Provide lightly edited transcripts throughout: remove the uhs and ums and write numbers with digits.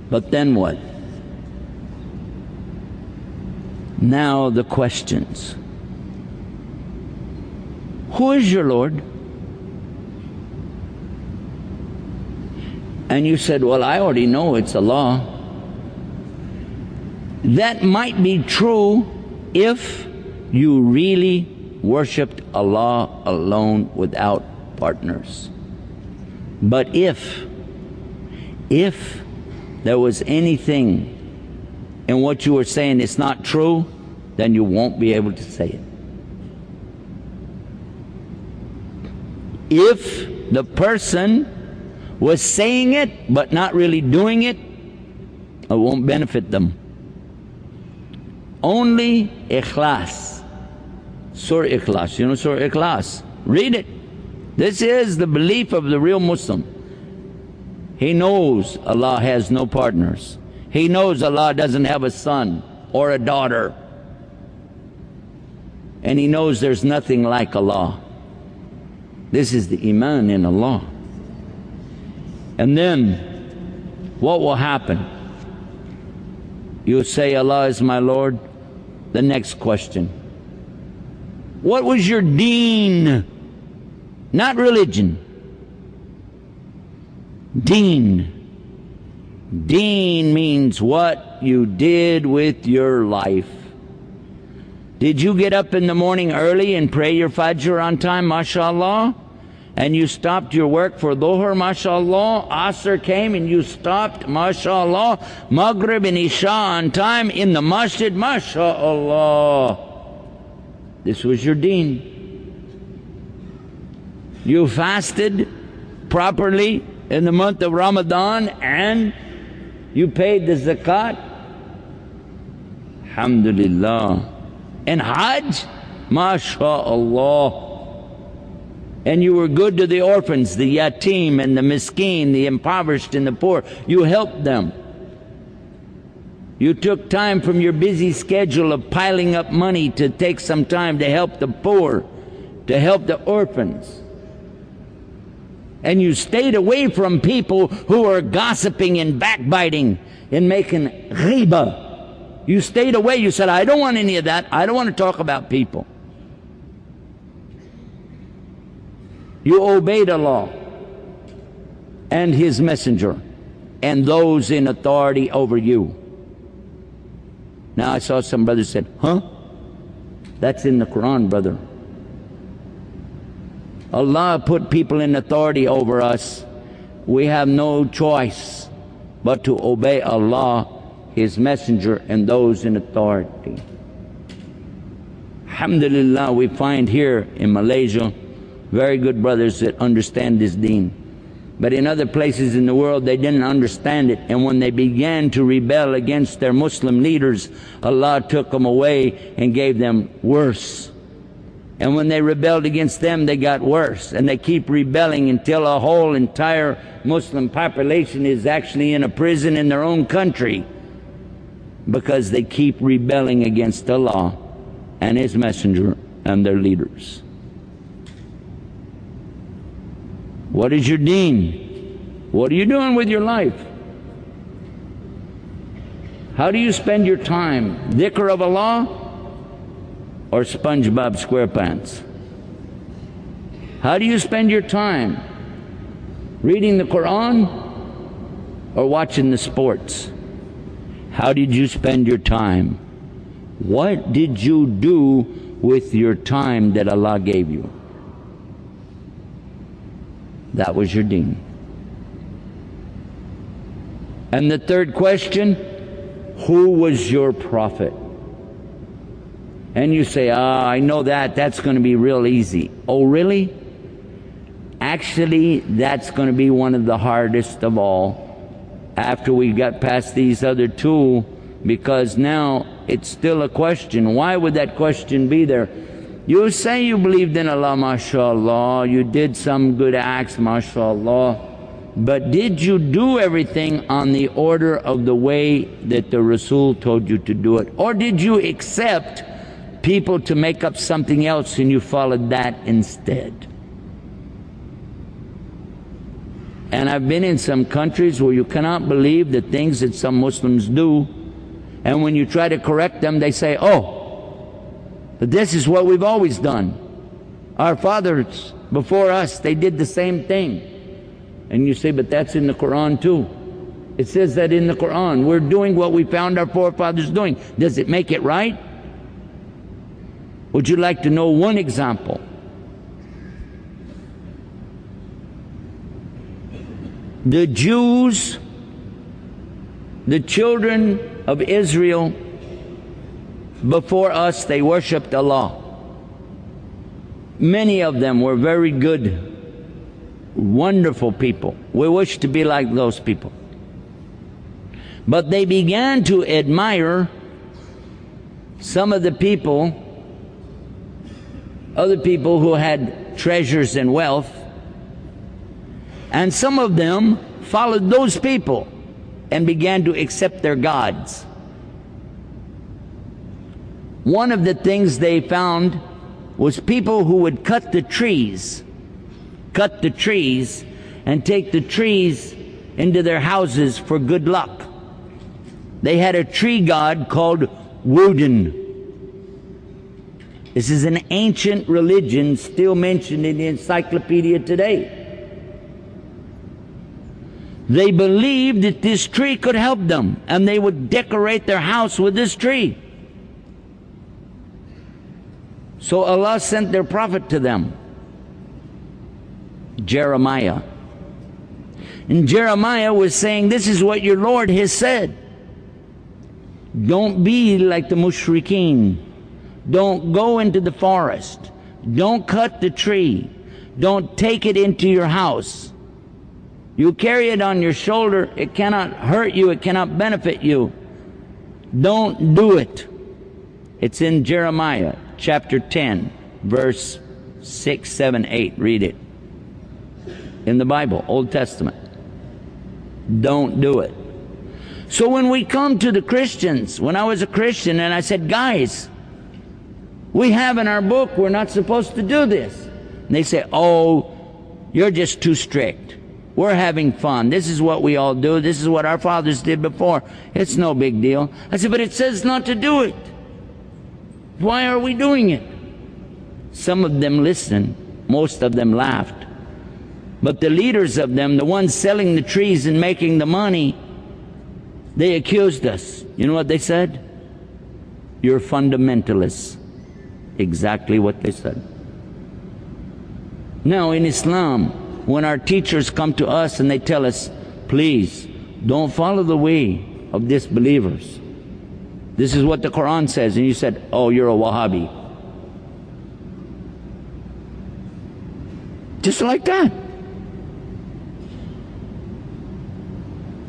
But then what? Now the questions. Who is your Lord? And you said, well, I already know it's Allah. That might be true if you really worshipped Allah alone without partners. But if there was anything in what you were saying it's not true, then you won't be able to say it. If the person was saying it but not really doing it, it won't benefit them. Only Ikhlas. Surah Ikhlas. You know Surah Ikhlas? Read it. This is the belief of the real Muslim. He knows Allah has no partners. He knows Allah doesn't have a son or a daughter. And he knows there's nothing like Allah. This is the Iman in Allah. And then, what will happen? You say, Allah is my Lord. The next question. What was your deen? Not religion. Deen. Deen means what you did with your life. Did you get up in the morning early and pray your Fajr on time, mashallah? And you stopped your work for Dhuhr, mashallah. Asr came and you stopped, mashallah. Maghrib and Isha on time in the masjid, mashallah. This was your deen. You fasted properly in the month of Ramadan and you paid the zakat. Alhamdulillah. And Hajj, mashallah. And you were good to the orphans, the yatim and the miskeen, the impoverished and the poor. You helped them. You took time from your busy schedule of piling up money to take some time to help the poor, to help the orphans. And you stayed away from people who are gossiping and backbiting and making ghibah. You stayed away. You said, I don't want any of that. I don't want to talk about people. You obeyed Allah and His Messenger and those in authority over you. Now I saw some brothers said, huh? That's in the Quran, brother. Allah put people in authority over us. We have no choice but to obey Allah, His Messenger, and those in authority. Alhamdulillah, we find here in Malaysia very good brothers that understand this deen. But in other places in the world, they didn't understand it. And when they began to rebel against their Muslim leaders, Allah took them away and gave them worse. And when they rebelled against them, they got worse. And they keep rebelling until a whole entire Muslim population is actually in a prison in their own country, because they keep rebelling against Allah and His Messenger and their leaders. What is your deen? What are you doing with your life? How do you spend your time? Dhikr of Allah or SpongeBob SquarePants? How do you spend your time? Reading the Quran or watching the sports? How did you spend your time? What did you do with your time that Allah gave you? That was your deen. And the third question, who was your prophet? And you say, I know that, that's going to be real easy. Oh, really? Actually, that's going to be one of the hardest of all after we got past these other two, because now it's still a question. Why would that question be there? You say you believed in Allah, mashallah, you did some good acts, mashallah, but did you do everything on the order of the way that the Rasul told you to do it? Or did you accept people to make up something else and you followed that instead? And I've been in some countries where you cannot believe the things that some Muslims do. And when you try to correct them, they say, oh, but this is what we've always done. Our fathers before us, they did the same thing. And you say, but that's in the Quran too. It says that in the Quran. We're doing what we found our forefathers doing. Does it make it right? Would you like to know one example? The Jews, the children of Israel, before us, they worshipped Allah. Many of them were very good, wonderful people. We wish to be like those people. But they began to admire some of the people, other people who had treasures and wealth, and some of them followed those people and began to accept their gods. One of the things they found was people who would cut the trees and take the trees into their houses for good luck. They had a tree god called Woden. This is an ancient religion still mentioned in the encyclopedia today. They believed that this tree could help them, and they would decorate their house with this tree. So Allah sent their prophet to them, Jeremiah. And Jeremiah was saying, this is what your Lord has said. Don't be like the mushrikeen. Don't go into the forest. Don't cut the tree. Don't take it into your house. You carry it on your shoulder. It cannot hurt you. It cannot benefit you. Don't do it. It's in Jeremiah chapter 10, verse 6, 7, 8. Read it. In the Bible, Old Testament. Don't do it. So when we come to the Christians, when I was a Christian and I said, guys, we have in our book, we're not supposed to do this. And they say, oh, you're just too strict. We're having fun. This is what we all do. This is what our fathers did before. It's no big deal. I said, but it says not to do it. Why are we doing it? Some of them listened. Most of them laughed. But the leaders of them, the ones selling the trees and making the money, they accused us. You know what they said? You're fundamentalists. Exactly what they said. Now in Islam, when our teachers come to us and they tell us, please, don't follow the way of disbelievers. This is what the Quran says. And you said, oh, you're a Wahhabi. Just like that.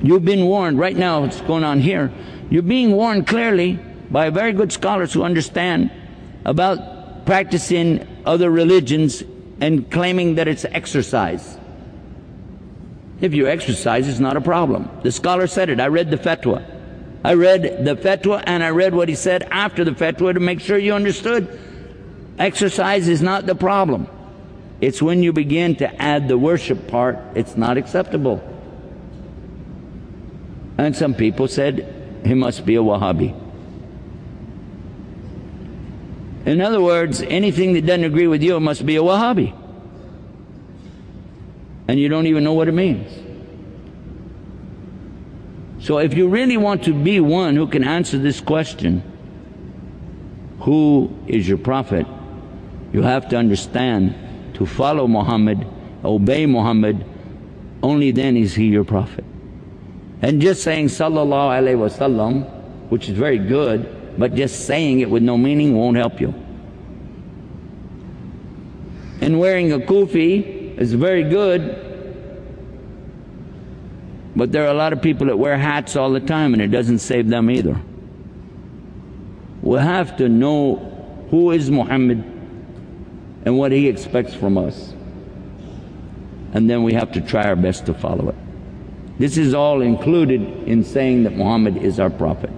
You've been warned. Right now, what's going on here, you're being warned clearly by very good scholars who understand about practicing other religions and claiming that it's exercise. If you exercise, it's not a problem. The scholar said it. I read the fatwa. I read the fatwa and I read what he said after the fatwa to make sure you understood. Exercise is not the problem. It's when you begin to add the worship part, it's not acceptable. And some people said, he must be a Wahhabi. In other words, anything that doesn't agree with you must be a Wahhabi. And you don't even know what it means. So if you really want to be one who can answer this question, who is your prophet? You have to understand, to follow Muhammad, obey Muhammad, only then is he your prophet. And just saying Sallallahu Alaihi Wasallam, which is very good, but just saying it with no meaning won't help you. And wearing a kufi is very good, but there are a lot of people that wear hats all the time and it doesn't save them either. We have to know who is Muhammad and what he expects from us. And then we have to try our best to follow it. This is all included in saying that Muhammad is our prophet.